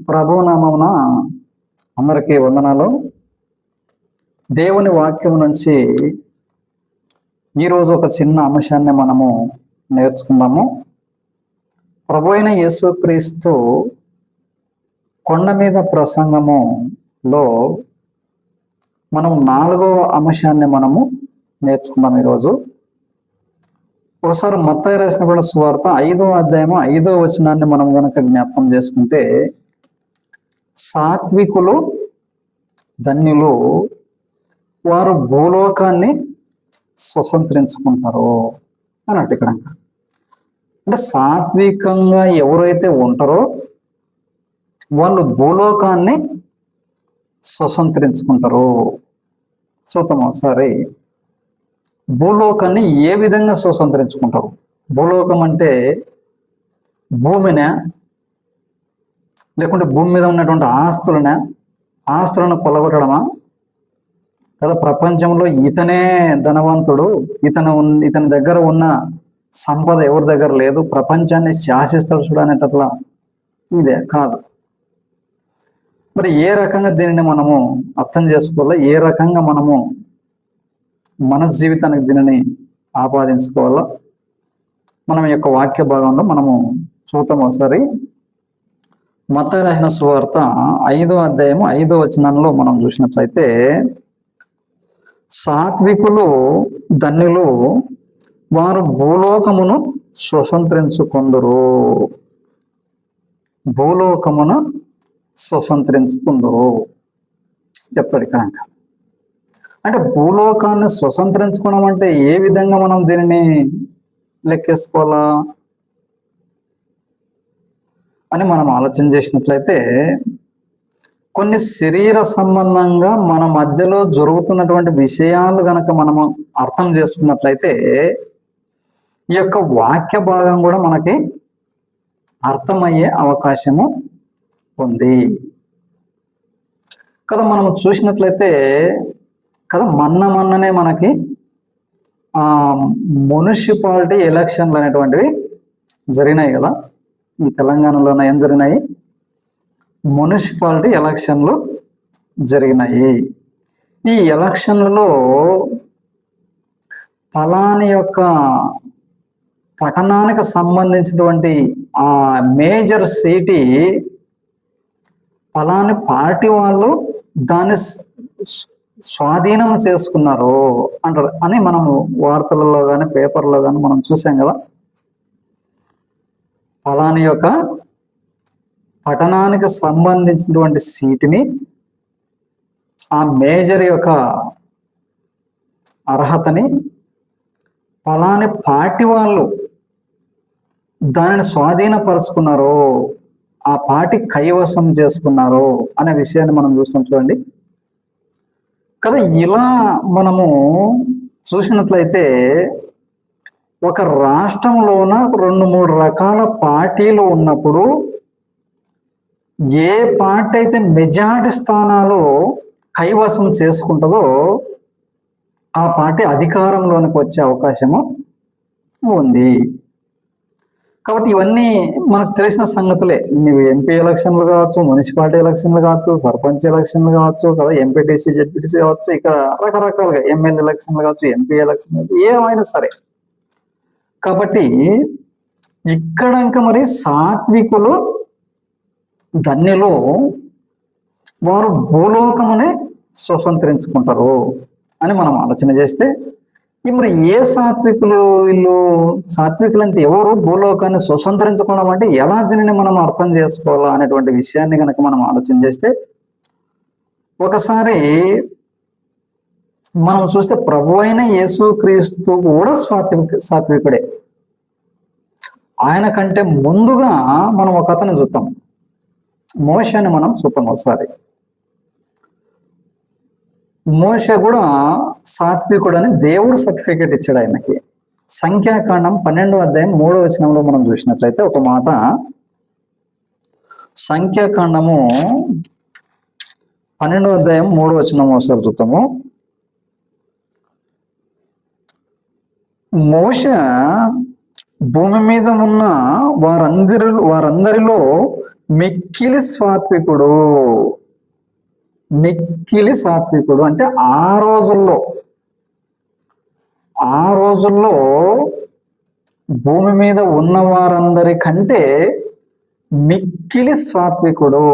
ప్రభువు నామమున అందరికీ వందనాలు. దేవుని వాక్యం నుంచి ఈరోజు ఒక చిన్న అంశాన్ని మనము నేర్చుకుందాము. ప్రభు అయిన యేసుక్రీస్తు కొండ మీద ప్రసంగములో మనం 4వ అంశాన్ని మనము నేర్చుకుందాం ఈరోజు. ఒకసారి మత్తయి రాసిన సువార్త 5వ అధ్యాయము 5వ వచనాన్ని మనం కనుక జ్ఞాపకం చేసుకుంటే, సాత్వికులు ధన్యులు, వారు భూలోకాన్ని స్వతంత్రించుకుంటారు అన్నట్టు. ఇక్కడ అంటే సాత్వికంగా ఎవరైతే ఉంటారో వాళ్ళు భూలోకాన్ని స్వతంత్రించుకుంటారు. చూద్దాం ఒకసారి భూలోకాన్ని ఏ విధంగా స్వతంత్రించుకుంటారు. భూలోకం అంటే భూమినే, లేకుంటే భూమి మీద ఉన్నటువంటి ఆస్తులను కొలగొట్టడమా? కదా, ప్రపంచంలో ఇతనే ధనవంతుడు, ఇతని దగ్గర ఉన్న సంపద ఎవరి దగ్గర లేదు, ప్రపంచాన్ని శాసిస్తాడు చూడనేటట్లా ఇదే కాదు. మరి ఏ రకంగా దీనిని మనము అర్థం చేసుకోవాలో, ఏ రకంగా మనము మన జీవితానికి దీనిని ఆపాదించుకోవాలో మనం యొక్క వాక్య భాగంలో మనము చూద్దాం. ఒకసారి మత్తయి రాసిన సువార్త 5వ అధ్యాయము 5వ వచనంలో మనం చూసినట్లయితే, సాత్వికులు ధన్యులు, వారు భూలోకమును స్వతంత్రించుకుందురు. భూలోకమును స్వతంత్రించుకుందురు చెప్తాడు ఇక్కడ. అంటే భూలోకాన్ని స్వతంత్రించుకోవడం అంటే ఏ విధంగా మనం దీనిని లెక్కేసుకోవాలా అని మనం ఆలోచన చేసినట్లయితే, కొన్ని శరీర సంబంధంగా మన మధ్యలో జరుగుతున్నటువంటి విషయాలు గనక మనము అర్థం చేసుకున్నట్లయితే ఈ యొక్క వాక్య భాగం కూడా మనకి అర్థమయ్యే అవకాశము ఉంది కదా. మనం చూసినట్లయితే కదా, మొన్ననే మనకి మున్సిపాలిటీ ఎలక్షన్లు అనేటువంటివి జరిగినాయి కదా. ఈ తెలంగాణలోనే ఏం జరిగినాయి? మున్సిపాలిటీ ఎలక్షన్లు జరిగినాయి. ఈ ఎలక్షన్లలో ఫలాని యొక్క పట్టణానికి సంబంధించినటువంటి ఆ మేజర్ సిటీ ఫలాని పార్టీ వాళ్ళు దాన్ని స్వాధీనం చేసుకున్నారు అంటారు అని మనము వార్తలలో కానీ పేపర్లో కానీ మనం చూసాం కదా. ఫలాని యొక్క పట్టణానికి సంబంధించినటువంటి సీటుని ఆ మేజర్ యొక్క అర్హతని ఫలాని పార్టీ వాళ్ళు దానిని స్వాధీనపరుచుకున్నారు, ఆ పార్టీ కైవసం చేసుకున్నారు అనే విషయాన్ని మనం చూస్తాం చూడండి కదా. ఇలా మనము చూసినట్లయితే ఒక రాష్ట్రంలోన 2-3 రకాల పార్టీలు ఉన్నప్పుడు ఏ పార్టీ అయితే మెజారిటీ స్థానాలు కైవసం చేసుకుంటుందో ఆ పార్టీ అధికారంలోనికి వచ్చే అవకాశము ఉంది. కాబట్టి ఇవన్నీ మనకు తెలిసిన సంగతులే. ఇవి ఎంపీ ఎలక్షన్లు కావచ్చు, మున్సిపాలిటీ ఎలక్షన్లు కావచ్చు, సర్పంచ్ ఎలక్షన్లు కావచ్చు కదా, ఎంపీటీసీ జెడ్పీటీసీ కావచ్చు, ఇక్కడ రకరకాలుగా ఎమ్మెల్యే ఎలక్షన్లు కావచ్చు, ఎంపీ ఎలక్షన్లు ఏమైనా సరే. కాబట్టి ఇక్కడ ఇంకా మరి సాత్వికులు ధన్యులు, వారు భూలోకమునే స్వతంత్రించుకుంటారు అని మనం ఆలోచన చేస్తే, మరి ఏ సాత్వికులు వీళ్ళు? సాత్వికులు అంటే ఎవరు? భూలోకాన్ని స్వతంత్రించుకోవడం అంటే ఎలా దీనిని మనం అర్థం చేసుకోవాలా అనేటువంటి విషయాన్ని కనుక మనం ఆలోచన చేస్తే, ఒకసారి మనం చూస్తే ప్రభు అయిన యేసుక్రీస్తు కూడా సాత్వికుడే. ఆయన కంటే ముందుగా మనం ఒక అతను చూద్దాం, మోషేని మనం చూద్దాం. ఒకసారి మోషే కూడా సాత్వికుడు అని దేవుడు సర్టిఫికేట్ ఇచ్చాడు ఆయనకి. సంఖ్యాకాండం 12వ అధ్యాయం 3వ వచనంలో మనం చూసినట్లయితే ఒక మాట, సంఖ్యాకాండము 12వ అధ్యాయం 3వ వచనం ఒకసారి చూద్దాము. మోషే భూమి మీద ఉన్న వారందరిలో మిక్కిలి సాత్వికుడు. మిక్కిలి సాత్వికుడు అంటే ఆ రోజుల్లో భూమి మీద ఉన్న వారందరికంటే మిక్కిలి సాత్వికుడు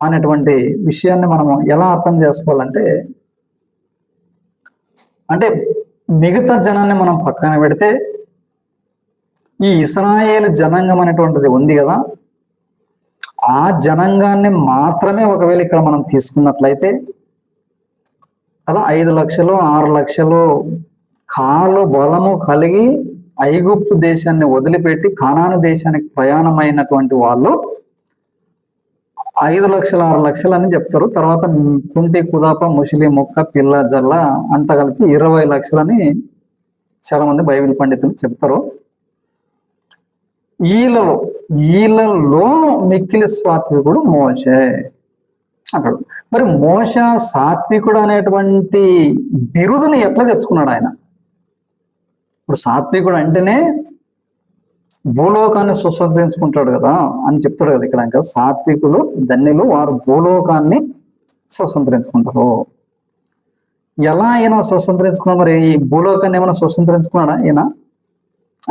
అనేటువంటి విషయాన్ని మనము ఎలా అర్థం చేసుకోవాలంటే, అంటే మిగతా జనాన్ని మనం పక్కన పెడితే ఈ ఇశ్రాయేలు జనాంగం అనేటువంటిది ఉంది కదా, ఆ జనాంగాన్ని మాత్రమే ఒకవేళ ఇక్కడ మనం తీసుకున్నట్లయితే కదా 5 లక్షలు 6 లక్షలు కాలు బలము కలిగి ఐగుప్తు దేశాన్ని వదిలిపెట్టి కానాను దేశానికి ప్రయాణమైనటువంటి వాళ్ళు 5 లక్షలు 6 లక్షలు అని చెప్తారు. తర్వాత కుంటి కుదాప ముసిలి మొక్క పిల్ల జల్ల అంత కలిపి 20 లక్షలని చాలా మంది బైబిల్ పండితులు చెప్తారు. ఈలలో మిక్కిలి సాత్వికుడు మోషే అంటాడు. మరి మోషే సాత్వికుడు అనేటువంటి బిరుదుని ఎట్లా తెచ్చుకున్నాడు ఆయన? ఇప్పుడు సాత్వికుడు అంటేనే భూలోకాన్ని స్వతంత్రించుకుంటాడు కదా అని చెప్తాడు కదా ఇక్కడ. ఇంకా సాత్వికులు ధన్యులు, వారు భూలోకాన్ని స్వతంత్రించుకుంటారు. ఎలా ఈయన స్వతంత్రించుకున్నా? మరి ఈ భూలోకాన్ని ఏమైనా స్వతంత్రించుకున్నాడా ఈయన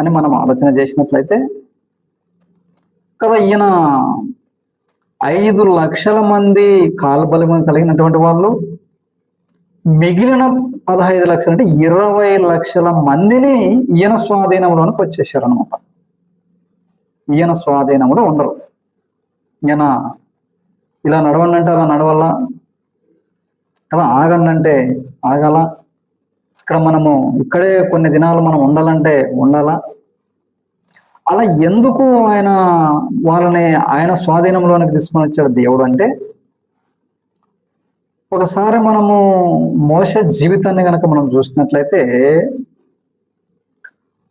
అని మనం ఆలోచన చేసినట్లయితే కదా, ఈయన 5 లక్షల మంది కాల్బలం కలిగినటువంటి వాళ్ళు, మిగిలిన 15 లక్షలు అంటే 20 లక్షల మందిని ఈయన స్వాధీనంలోనికి వచ్చేసారు అనమాట. ఈయన స్వాధీనంలో ఉండరు. ఈయన ఇలా నడవండి అంటే అలా నడవాల కదా, ఆగండి అంటే ఆగాల, ఇక్కడ మనము ఇక్కడే కొన్ని దినాలు మనం ఉండాలంటే ఉండాలా. అలా ఎందుకు వాళ్ళని ఆయన స్వాధీనంలోనికి తీసుకొని వచ్చాడు దేవుడు అంటే, ఒకసారి మనము మోషే జీవితాన్ని కనుక మనం చూసినట్లయితే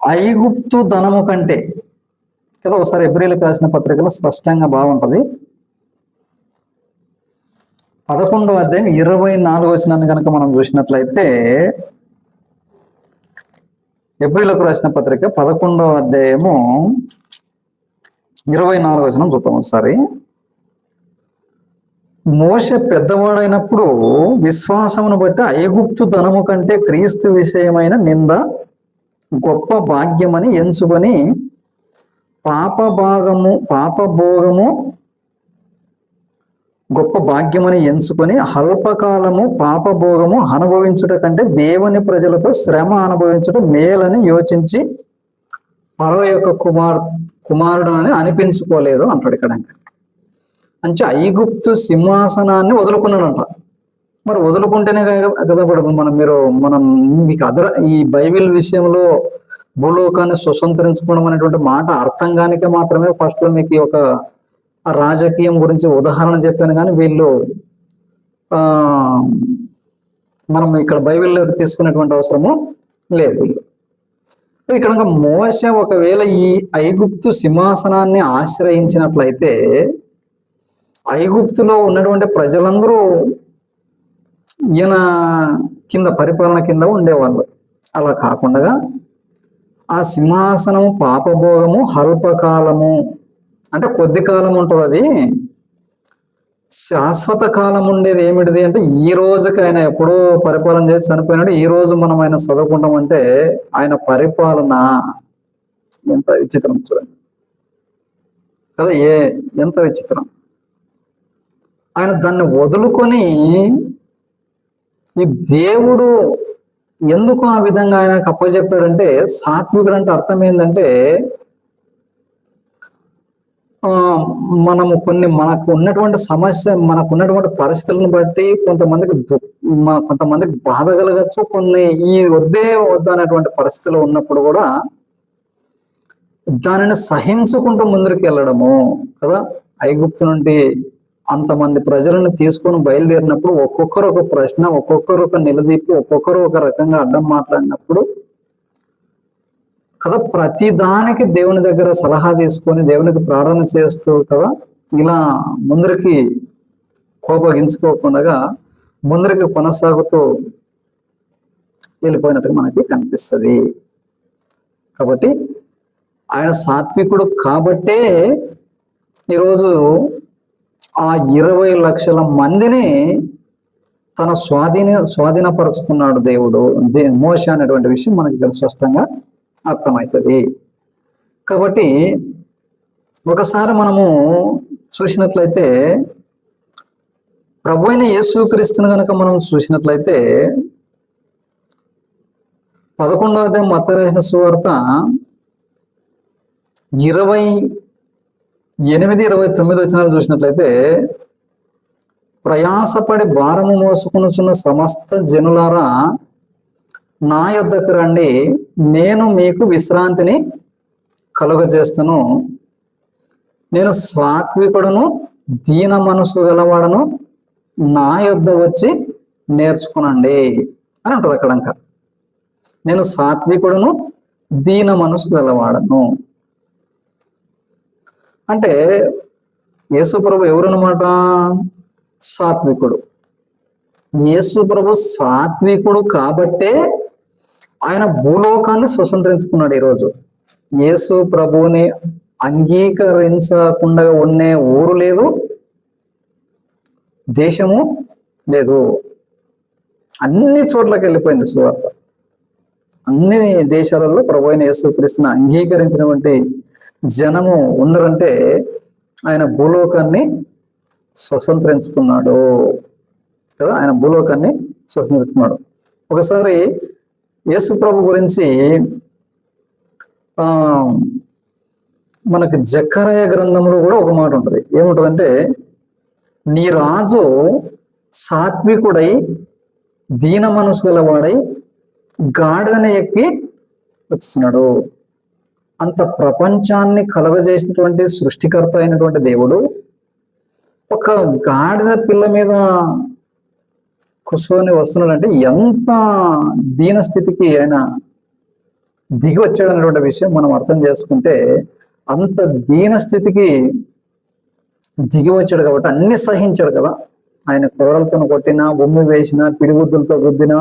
ఐగుప్తు ధనము కంటే కదా, ఒకసారి హెబ్రీయులకు రాసిన పత్రికలో స్పష్టంగా బాగుంటది. 11వ అధ్యాయం 24వ వచనాన్ని కనుక మనం చూసినట్లయితే, హెబ్రీయులకు రాసిన పత్రిక 11వ అధ్యాయము 24వ వచనం చూద్దాం ఒకసారి. మోషే పెద్దవాడైనప్పుడు విశ్వాసమును బట్టి ఐగుప్తు ధనము కంటే క్రీస్తు విషయమైన నింద గొప్ప భాగ్యమని ఎంచుకొని పాపభోగము గొప్ప భాగ్యమని ఎంచుకొని అల్పకాలము పాపభోగము అనుభవించుట కంటే దేవుని ప్రజలతో శ్రమ అనుభవించుట మేలని యోచించి ఫరో యొక్క కుమారుడు అని అనిపించుకోలేదు అంటాడు ఇక్కడ. అంటే ఐగుప్తు సింహాసనాన్ని వదులుకున్నాడంట. మరి వదులుకుంటేనే కదా మనం మీకు ఈ బైబిల్ విషయంలో భూలోకాన్ని స్వతంత్రించుకోవడం అనేటువంటి మాట అర్థం కానికే మాత్రమే ఫస్ట్ లో మీకు ఒక రాజకీయం గురించి ఉదాహరణ చెప్పాను. కానీ వీళ్ళు మనం ఇక్కడ బైబిల్లో తీసుకునేటువంటి అవసరము లేదు. ఇక్కడ మోషే ఒకవేళ ఈ ఐగుప్తు సింహాసనాన్ని ఆశ్రయించినట్లయితే ఐగుప్తులో ఉన్నటువంటి ప్రజలందరూ ఈయన పరిపాలన కింద ఉండేవాళ్ళు. అలా కాకుండా ఆ సింహాసనము పాపభోగము అల్పకాలము అంటే కొద్ది కాలం ఉంటుంది, అది శాశ్వత కాలం ఉండేది ఏమిటిది అంటే ఈ రోజుకి ఆయన ఎప్పుడో పరిపాలన చేసి చనిపోయినాడు. ఈ రోజు మనం ఆయన చదువుకుంటాం అంటే ఆయన పరిపాలన ఎంత విచిత్రం చూడండి కదా, ఎంత విచిత్రం. ఆయన దాన్ని వదులుకొని ఈ దేవుడు ఎందుకు ఆ విధంగా ఆయనకు అప్పచెప్పాడంటే, సాత్వికుడు అంటే అర్థం ఏంటంటే మనము మనకు ఉన్నటువంటి సమస్య, మనకు ఉన్నటువంటి పరిస్థితులను బట్టి కొంతమందికి బాధ కలగచ్చు, కొన్ని ఈ వద్ద అనేటువంటి పరిస్థితులు ఉన్నప్పుడు కూడా దానిని సహించుకుంటూ ముందుకు వెళ్ళడము కదా. ఐగుప్తు నుండి అంతమంది ప్రజలను తీసుకొని బయలుదేరినప్పుడు ఒక్కొక్కరు ఒక ప్రశ్న, ఒక్కొక్కరు ఒక నిలదీపి, ఒక్కొక్కరు ఒక రకంగా అడ్డం మాట్లాడినప్పుడు కదా ప్రతి దానికి దేవుని దగ్గర సలహా తీసుకొని దేవునికి ప్రార్థన చేస్తూ కదా ఇలా ముందరికి కోపగించుకోకుండా ముందరికి కొనసాగుతూ వెళ్ళిపోయినట్టుగా మనకి కనిపిస్తుంది. కాబట్టి ఆయన సాత్వికుడు కాబట్టే ఈరోజు ఆ 20 లక్షల మందిని తన స్వాధీనపరుచుకున్నాడు దేవుడు, మోషే అనేటువంటి విషయం మనకి ఇక్కడ స్పష్టంగా అర్థమవుతుంది. కాబట్టి ఒకసారి మనము చూసినట్లయితే ప్రభు అయిన యేసుక్రీస్తును కనుక మనం చూసినట్లయితే 11వ అధ్యాయం మత్తయి రాసిన సువార్త 28-29 వచనాలు చూసినట్లయితే, ప్రయాసపడి భారము మోసుకొనుచున్న సమస్త జనులారా నా యొద్దకు రండి, నేను మీకు విశ్రాంతిని కలుగజేస్తాను. నేను సాత్వికుడను దీన మనసు గలవాడను, నా యొద్ద వచ్చి నేర్చుకునండి అని ఉంటుంది అక్కడ. ఇంకా నేను సాత్వికుడను దీన మనసు గలవాడను అంటే యేసు ప్రభు ఎవరన్నమాట? సాత్వికుడు. యేసు ప్రభు సాత్వికుడు కాబట్టే ఆయన భూలోకాన్ని స్వతంత్రించుకున్నాడు. ఈరోజు యేసు ప్రభువుని అంగీకరించకుండా ఉండే ఊరు లేదు, దేశము లేదు. అన్ని చోట్లకి వెళ్ళిపోయింది సువార్త. అన్ని దేశాలలో ప్రభు అయిన యేసుక్రీస్తుని అంగీకరించినటువంటి జనము ఉన్నారంటే ఆయన భూలోకాన్ని స్వతంత్రించుకున్నాడు కదా. ఆయన భూలోకాన్ని స్వతంత్రించుకున్నాడు. ఒకసారి యేసు ప్రభు గురించి మనకి జకర్యా గ్రంథంలో కూడా ఒక మాట ఉంటుంది. ఏముంటుందంటే, నీ రాజు సాత్వికుడై దీన మనసు గలవాడై గాడిదని ఎక్కి వచ్చినాడు. అంత ప్రపంచాన్ని కలుగజేసినటువంటి సృష్టికర్త అయినటువంటి దేవుడు ఒక గాడిద పిల్ల మీద కూర్చొని వస్తున్నాడంటే ఎంత దీనస్థితికి ఆయన దిగి వచ్చాడు అనేటువంటి విషయం మనం అర్థం చేసుకుంటే, అంత దీనస్థితికి దిగి వచ్చాడు కాబట్టి అన్ని సహించాడు కదా. ఆయన కోరలతో కొట్టినా, బొమ్మి వేసినా, పిడిగుద్దులతో గుద్దినా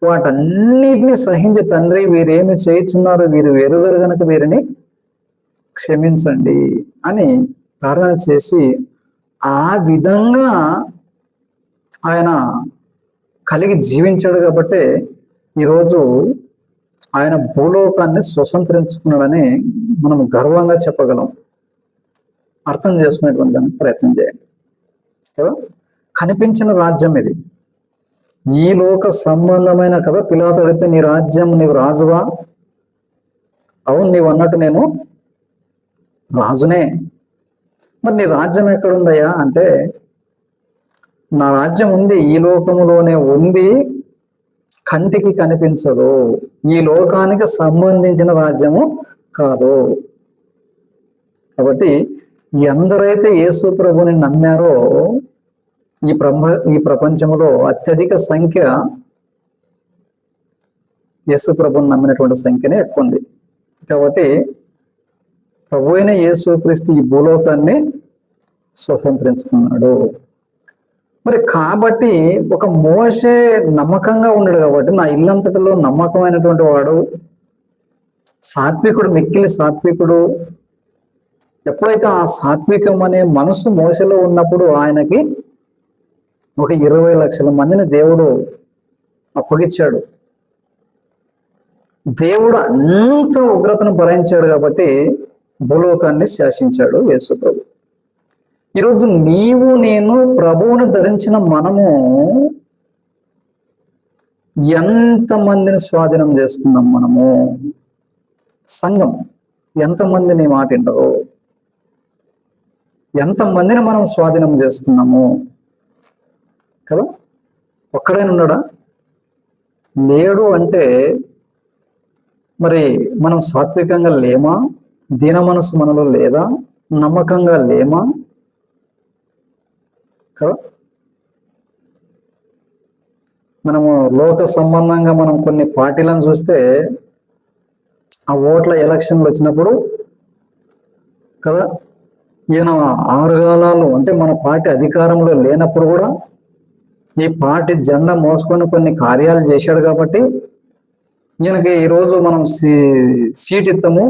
వాటన్నిటిని సహించి, తండ్రి వీరేమి చేయుచున్నారు, వీరు వెరుగరు గనక వీరిని క్షమించండి అని ప్రార్థన చేసి ఆ విధంగా ఆయన కలిగి జీవించాడు. కాబట్టి ఈరోజు ఆయన భూలోకాన్ని స్వతంత్రించుకున్నాడని మనం గర్వంగా చెప్పగలం. అర్థం చేసుకునేటువంటి దానికి ప్రయత్నం చేయండి. కనిపించిన రాజ్యం ఇది, ఈ లోక సంబంధమైన కదా. పిలాతు అడిగితే, నీ రాజ్యం, నీవు రాజువా? అవును, నీవు అన్నట్టు నేను రాజునే. మరి నీ రాజ్యం ఎక్కడుందయ్యా అంటే, నా రాజ్యం ఉంది, ఈ లోకములోనే ఉంది, కంటికి కనిపించదు, ఈ లోకానికి సంబంధించిన రాజ్యము కాదు. కాబట్టి ఎందరైతే యేసు ప్రభుని నమ్మారో ఈ ప్రపంచంలో అత్యధిక సంఖ్య యేసు ప్రభుని నమ్మినటువంటి సంఖ్యనే ఎక్కువ ఉంది. కాబట్టి ప్రభు అయిన యేసుక్రీస్తు ఈ భూలోకాన్ని స్వతంత్రించుకున్నాడు. మరి కాబట్టి ఒక మోషే నమ్మకంగా ఉన్నాడు కాబట్టి, నా ఇల్లంతటిలో నమ్మకమైనటువంటి వాడు, సాత్వికుడు, మిక్కిలి సాత్వికుడు. ఎప్పుడైతే ఆ సాత్వికం అనే మనసు మోసలో ఉన్నప్పుడు ఆయనకి ఒక 20 లక్షల మందిని దేవుడు అప్పగించాడు. దేవుడు అంత ఉగ్రతను భరించాడు కాబట్టి భూలోకాన్ని శాసించాడు యేసు ప్రభు. ఈరోజు నీవు నేను ప్రభువును ధరించిన మనము ఎంతమందిని స్వాధీనం చేసుకున్నాం? మనము సంఘం ఎంతమందిని మాట వింటారో, ఎంతమందిని మనం స్వాధీనం చేసుకున్నాము కదా. ఒక్కడైనా ఉన్నాడా? లేడు. అంటే మరి మనం సాత్వికంగా లేమా? దీన మనసు మనలో లేదా? నమ్మకంగా లేమా కదా. మనము లోక సంబంధంగా మనం కొన్ని పార్టీలను చూస్తే, ఆ ఓట్ల ఎలక్షన్లు వచ్చినప్పుడు కదా, ఈయన 6 కాలాలు అంటే మన పార్టీ అధికారంలో లేనప్పుడు కూడా ఈ పార్టీ జెండా మోసుకొని కొన్ని కార్యాలు చేశాడు కాబట్టి ఈయనకి ఈరోజు మనం సీట్ ఇస్తాము,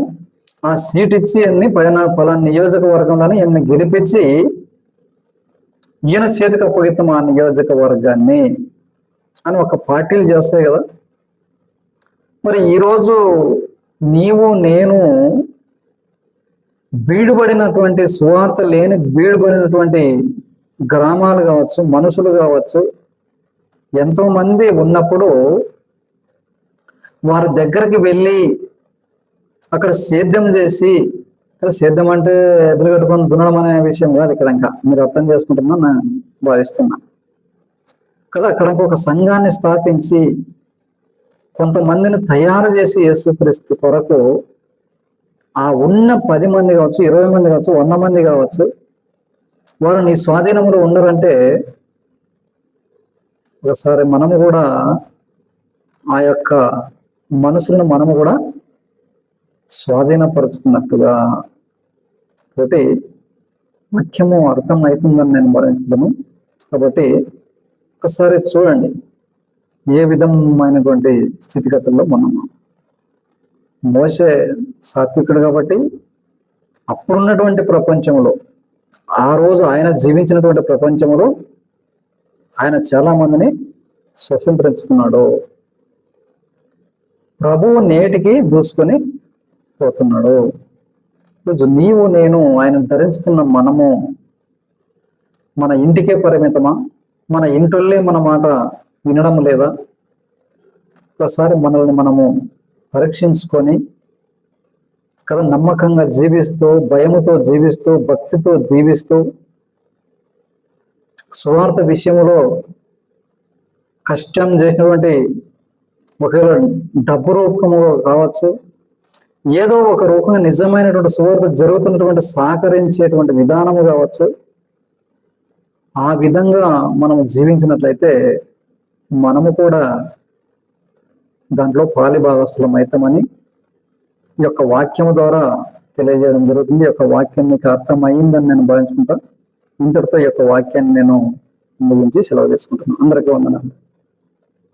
ఆ సీట్ ఇచ్చి అన్ని పలానా నియోజకవర్గంలోని ఈయన్ని గెలిపించి ఈయన చేతికి అప్పగిస్తాం ఆ నియోజకవర్గాన్ని అని ఒక పార్టీలు చేస్తాయి కదా. మరి ఈరోజు నీవు నేను బీడుబడినటువంటి సువార్త లేని బీడుబడినటువంటి గ్రామాలు కావచ్చు, మనుషులు కావచ్చు, ఎంతో మంది ఉన్నప్పుడు వారి దగ్గరికి వెళ్ళి అక్కడ సేద్యం చేసి, సేద్యం అంటే ఎదురు కట్టుకొని దున్నడం అనే విషయం కాదు ఇక్కడ, ఇంకా మీరు అర్థం చేసుకుంటున్నా నేను భావిస్తున్నా కదా. అక్కడ ఒక సంఘాన్ని స్థాపించి కొంతమందిని తయారు చేసి యేసుక్రీస్తు కొరకు ఆ ఉన్న 10 మంది కావచ్చు, 20 మంది కావచ్చు, 100 మంది కావచ్చు, వారు నీ స్వాధీనంలో ఉన్నారంటే ఒకసారి మనము కూడా ఆ యొక్క మనుషులను మనము కూడా స్వాధీనపరుచుకున్నట్టుగా. కాబట్టి వాక్యము అర్థం అవుతుందని నేను భావించడము. కాబట్టి ఒకసారి చూడండి ఏ విధమైనటువంటి స్థితిగతుల్లో మనము. మోషే సాత్వికుడు కాబట్టి అప్పుడున్నటువంటి ప్రపంచంలో, ఆ రోజు ఆయన జీవించినటువంటి ప్రపంచంలో ఆయన చాలా మందిని స్వతంత్రించుకున్నాడు. ప్రభువు నేటికి దూసుకొని పోతున్నాడు. నీవు నేను ఆయన ధరించుకున్న మనము మన ఇంటికే పరిమితమా? మన ఇంటోళ్ళే మన మాట వినడం లేదా? ఒకసారి మనల్ని మనము పరీక్షించుకొని కదా, నమ్మకంగా జీవిస్తూ, భయముతో జీవిస్తూ, భక్తితో జీవిస్తూ, సువార్త విషయంలో కష్టం చేసినటువంటి ఒకవేళ డబ్బు రూపము కావచ్చు, ఏదో ఒక రూపంగా నిజమైనటువంటి సువార్త జరుగుతున్నటువంటి సహకరించేటువంటి విధానము కావచ్చు, ఆ విధంగా మనం జీవించినట్లయితే మనము కూడా దాంట్లో పాలి భాగస్థులం అవుతామని ఈ యొక్క వాక్యము ద్వారా తెలియజేయడం జరుగుతుంది. ఈ యొక్క వాక్యం మీకు అర్థమైందని నేను భావించుకుంటా. ఇంతటితో ఈ యొక్క వాక్యాన్ని నేను ముగించి సెలవు తీసుకుంటున్నాను. అందరికీ వందనాలు.